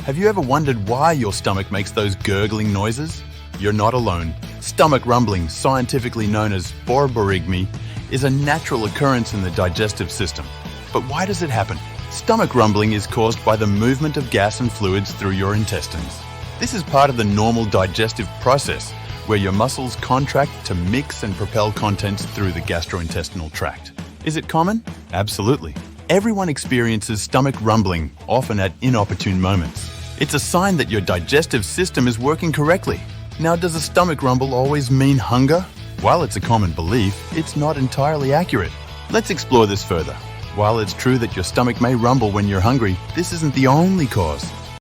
Have you ever wondered why your stomach makes those gurgling noises? You're not alone. Stomach rumbling, scientifically known as Borborygmi, is a natural occurrence in the digestive system. But why does it happen? Stomach rumbling is caused by the movement of gas and fluids through your intestines. This is part of the normal digestive process, where your muscles contract to mix and propel contents through the gastrointestinal tract. Is it common? Absolutely. Everyone experiences stomach rumbling, often at inopportune moments. It's a sign that your digestive system is working correctly. Now, does a stomach rumble always mean hunger? While it's a common belief, it's not entirely accurate. Let's explore this further. While it's true that your stomach may rumble when you're hungry, this isn't the only cause.